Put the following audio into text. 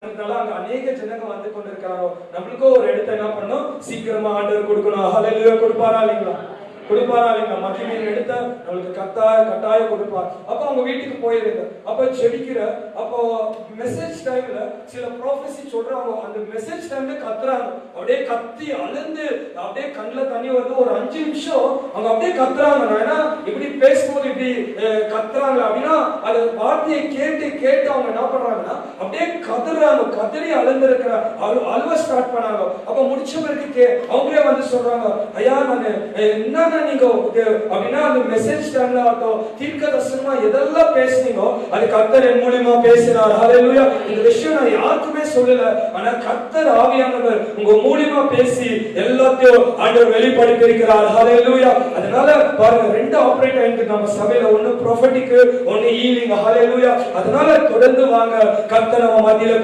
அங்க அநேக ஜனங்க வந்து கொண்டிருக்கிறாங்க. நம்மளுக்கும் ஒரு இடத்த என்ன பண்ணணும், சீக்கிரமா ஆண்டவர் கொடுக்கணும். ஹல்லேலூயா. கொடுப்பாரா இல்லைங்களா? கொடுப்பாரா இல்லைங்களா? மகிமையின் எடுத்த நம்மளுக்கு கட்டாயம் கொடுப்பார். அப்ப அவங்க வீட்டுக்கு போயிருங்க. அப்ப ஜெபிக்கிற அப்போ மெசேஜ் டைம்ல சில ப்ராஃபஸி சொல்றாங்க. அந்த மெசேஜ் டைம்ல கத்துறாங்க. அப்படியே கத்தி அழுந்து அப்படியே கண்ணுல தண்ணி வருது. ஒரு 5 நிமிஷம் அவங்க அப்படியே கத்துறாங்க. ஏன்னா இப்படி பேசும்போது இப்படி கத்துறாங்க அப்படின்னா அது வார்த்தையை கேட்டு அவங்க என்ன பண்றாங்கன்னா அப்படியே கதறாங்க. கதறி அழுந்திருக்கிற அழுவ ஸ்டார்ட் பண்ணாங்க. அப்ப முடிச்ச பிறகு அவங்களே வந்து சொல்றாங்க, ஐயா நான் என்ன நீங்க அப்படின்னா அந்த மெசேஜ் டைம்ல தீர்க்கதரிசனமா எதெல்லாம் பேசுனீங்களோ அது கர்த்தர் என் மூலமா பேசினார். ஹல்லேலூயா. இந்த விஷயம் நான் யாருக்குமே சொல்லல. ஆனா கர்த்தர் ஆவியானவர் உங்க மூலமா பேசி எல்லாத்தையும் ஆண்டவர் வெளிப்படுத்தி இருக்கிறார். ஹல்லேலூயா. அதனால பாருங்க, 2 ஆபரேட் ஆயிருக்கு நம்ம சபையில. ஒன்னு ப்ராஃபட்டிக், ஒன்னு ஈவினிங். ஹல்லேலூயா. அதனால தொடர்ந்து வாங்க. கர்த்தர் நம்ம மத்தியில